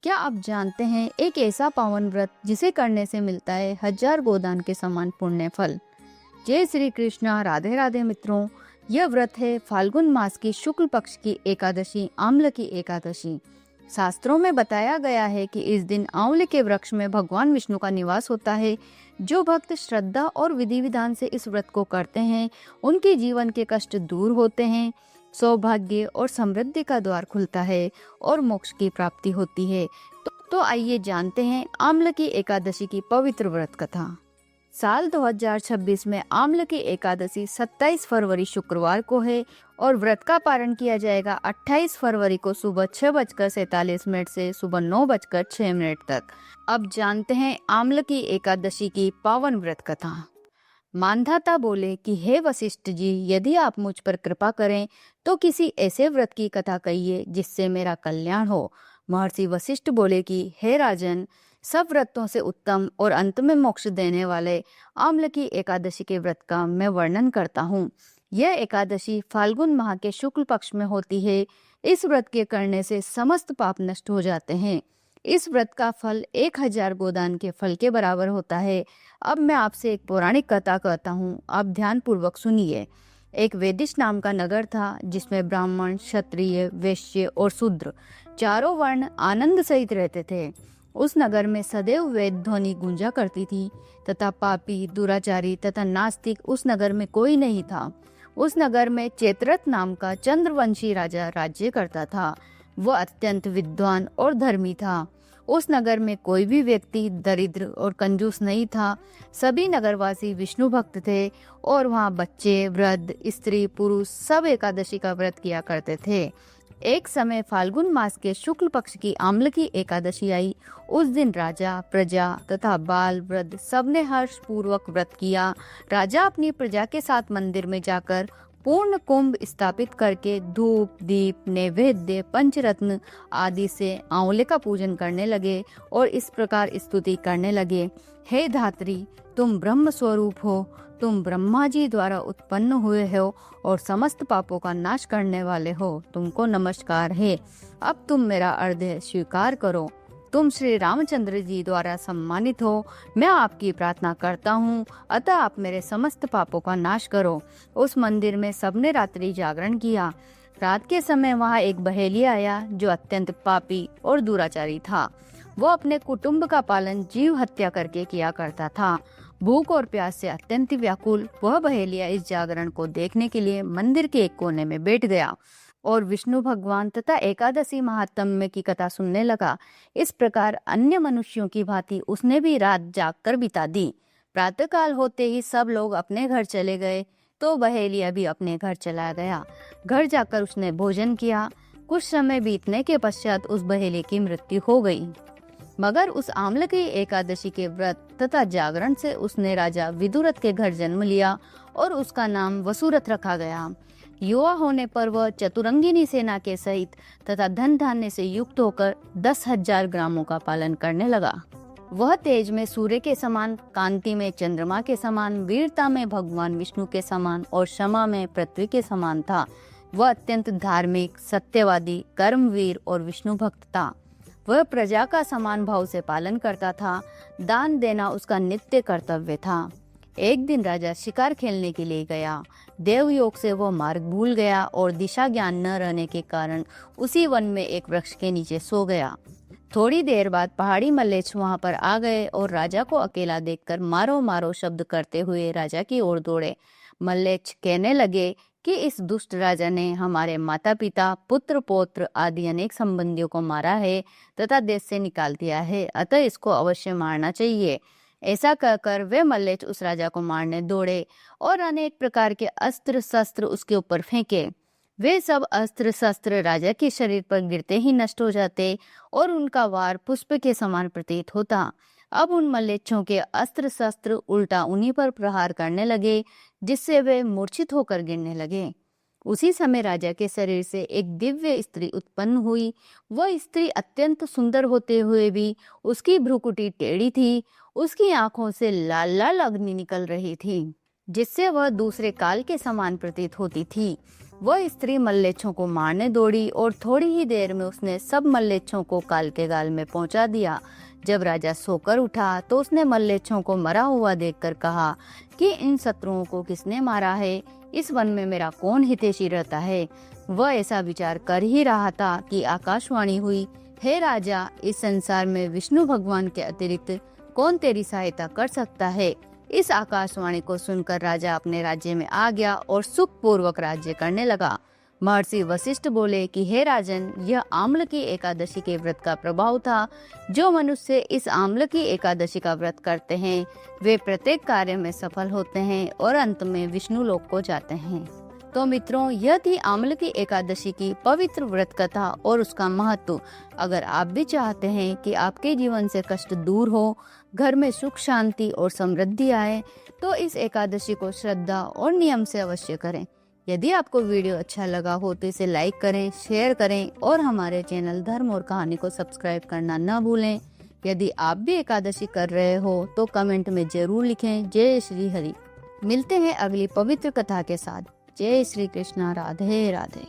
क्या आप जानते हैं एक ऐसा पावन व्रत जिसे करने से मिलता है 1000 गोदान के समान पुण्य फल। जय श्री कृष्णा, राधे राधे मित्रों। यह व्रत है फाल्गुन मास की शुक्ल पक्ष की एकादशी, आम्ल की एकादशी। शास्त्रों में बताया गया है कि इस दिन आंवले के वृक्ष में भगवान विष्णु का निवास होता है। जो भक्त श्रद्धा और विधि विधान से इस व्रत को करते हैं उनके जीवन के कष्ट दूर होते हैं, सौभाग्य और समृद्धि का द्वार खुलता है और मोक्ष की प्राप्ति होती है। तो आइए जानते हैं आम्ल की एकादशी की पवित्र व्रत कथा। साल 2026 में आम्ल की एकादशी 27 फरवरी शुक्रवार को है और व्रत का पारण किया जाएगा 28 फरवरी को सुबह 6:47 से सुबह 9:06 तक। अब जानते हैं आम्ल की एकादशी की पावन व्रत कथा। मानधाता बोले कि हे वशिष्ठ जी, यदि आप मुझ पर कृपा करें तो किसी ऐसे व्रत की कथा कहिए जिससे मेरा कल्याण हो। महर्षि वशिष्ठ बोले कि हे राजन, सब व्रतों से उत्तम और अंत में मोक्ष देने वाले आम्ल की एकादशी के व्रत का मैं वर्णन करता हूँ। यह एकादशी फाल्गुन माह के शुक्ल पक्ष में होती है। इस व्रत के करने से समस्त पाप नष्ट हो जाते हैं। इस व्रत का फल 1000 गोदान के फल के बराबर होता है। अब मैं आपसे एक पौराणिक कथा कहता हूँ, आप ध्यान पूर्वक सुनिए। एक वेदिश नाम का नगर था जिसमें ब्राह्मण, क्षत्रिय, वैश्य और शूद्र चारों वर्ण आनंद सहित रहते थे। उस नगर में सदैव वेद ध्वनि गूंजा करती थी तथा पापी, दुराचारी तथा नास्तिक उस नगर में कोई नहीं था। उस नगर में चेतरथ नाम का चंद्रवंशी राजा राज्य करता था। वह अत्यंत विद्वान और धर्मी था। उस नगर में कोई भी व्यक्ति दरिद्र और कंजूस नहीं था। सभी नगरवासी विष्णु भक्त थे और वहाँ बच्चे, वृद्ध, स्त्री, पुरुष सब एकादशी का व्रत किया करते थे। एक समय फाल्गुन मास के शुक्ल पक्ष की आम्ल की एकादशी आई। उस दिन राजा, प्रजा तथा बाल, वृद्ध सबने हर्ष पूर्वक व्रत किया। राजा अपनी प्रजा के साथ मंदिर में जाकर पूर्ण कुंभ स्थापित करके धूप, दीप, नैवेद्य, पंचरत्न आदि से आंवले का पूजन करने लगे और इस प्रकार स्तुति करने लगे। हे धात्री, तुम ब्रह्म स्वरूप हो, तुम ब्रह्मा जी द्वारा उत्पन्न हुए हो और समस्त पापों का नाश करने वाले हो। तुमको नमस्कार है। अब तुम मेरा अर्घ्य स्वीकार करो। तुम श्री रामचंद्र जी द्वारा सम्मानित हो। मैं आपकी प्रार्थना करता हूँ, अतः आप मेरे समस्त पापों का नाश करो। उस मंदिर में सबने रात्रि जागरण किया। रात के समय वहाँ एक बहेलिया आया जो अत्यंत पापी और दुराचारी था। वो अपने कुटुंब का पालन जीव हत्या करके किया करता था। भूख और प्यास से अत्यंत व्याकुल वह बहेलिया इस जागरण को देखने के लिए मंदिर के एक कोने में बैठ गया और विष्णु भगवान तथा एकादशी महात्म्य की कथा सुनने लगा। इस प्रकार अन्य मनुष्यों की भांति उसने भी रात जागकर बिता दी। प्रातःकाल होते ही सब लोग अपने घर चले गए तो बहेलिया भी अपने घर चला गया। घर जाकर उसने भोजन किया। कुछ समय बीतने के पश्चात उस बहेलिया की मृत्यु हो गई। मगर उस आम्ल की एकादशी के व्रत तथा जागरण से उसने राजा विदुरथ के घर जन्म लिया और उसका नाम वसुरथ रखा गया। युवा होने पर वह चतुरंगिनी सेना के सहित तथा धन धान्य से युक्त होकर 10,000 ग्रामों का पालन करने लगा। वह तेज में सूर्य के समान, कांति में चंद्रमा के समान, वीरता में भगवान विष्णु के समान और क्षमा में पृथ्वी के समान था। वह अत्यंत धार्मिक, सत्यवादी, कर्मवीर और विष्णु भक्त था। वह प्रजा का समान भाव से पालन करता था। दान देना उसका नित्य कर्तव्य था। एक दिन राजा शिकार खेलने के लिए गया। देवयोग से वह मार्ग भूल गया और दिशा ज्ञान न रहने के कारण उसी वन में एक वृक्ष के नीचे सो गया। थोड़ी देर बाद पहाड़ी मल्लेच्छ वहां पर आ गए और राजा को अकेला देखकर मारो मारो शब्द करते हुए राजा की ओर दौड़े। मल्लेच्छ कहने लगे कि इस दुष्ट राजा ने हमारे माता पिता, पुत्र पौत्र आदि अनेक संबंधियों को मारा है तथा देश से निकाल दिया है, अतः इसको अवश्य मारना चाहिए। ऐसा कहकर वे मल्लेच्छ उस राजा को मारने दौड़े और अनेक प्रकार के अस्त्र शस्त्र उसके ऊपर फेंके। वे सब अस्त्र शस्त्र राजा के शरीर पर गिरते ही नष्ट हो जाते और उनका वार पुष्प के समान प्रतीत होता। अब उन मल्लेच्छों के अस्त्र शस्त्र उल्टा उन्हीं पर प्रहार करने लगे, जिससे वे मूर्छित होकर गिरने लगे। उसी समय राजा के शरीर से एक दिव्य स्त्री उत्पन्न हुई। वह स्त्री अत्यंत सुंदर होते हुए भी उसकी भ्रुकुटी टेढ़ी थी। उसकी आंखों से लाल लाल अग्नि निकल रही थी, जिससे वह दूसरे काल के समान प्रतीत होती थी। वह स्त्री मल्लेच्छों को मारने दौड़ी और थोड़ी ही देर में उसने सब मल्लेच्छों को काल के गाल में पहुंचा दिया। जब राजा सोकर उठा तो उसने मल्लेच्छों को मरा हुआ देखकर कहा कि इन शत्रुओं को किसने मारा है, इस वन में मेरा कौन हितैषी रहता है। वह ऐसा विचार कर ही रहा था कि आकाशवाणी हुई, हे राजा, इस संसार में विष्णु भगवान के अतिरिक्त कौन तेरी सहायता कर सकता है। इस आकाशवाणी को सुनकर राजा अपने राज्य में आ गया और सुख पूर्वक राज्य करने लगा। महर्षि वशिष्ठ बोले कि हे राजन, यह आम्ल की एकादशी के व्रत का प्रभाव था। जो मनुष्य इस आम्ल की एकादशी का व्रत करते हैं वे प्रत्येक कार्य में सफल होते हैं और अंत में विष्णु लोक को जाते हैं। तो मित्रों, यह थी आम्ल की एकादशी की पवित्र व्रत कथा और उसका महत्व। अगर आप भी चाहते हैं कि आपके जीवन से कष्ट दूर हो, घर में सुख शांति और समृद्धि आए, तो इस एकादशी को श्रद्धा और नियम से अवश्य करें। यदि आपको वीडियो अच्छा लगा हो तो इसे लाइक करें, शेयर करें और हमारे चैनल धर्म और कहानी को सब्सक्राइब करना न भूलें। यदि आप भी एकादशी कर रहे हो तो कमेंट में जरूर लिखें जय श्री हरि। मिलते हैं अगली पवित्र कथा के साथ। जय श्री कृष्णा। राधे राधे।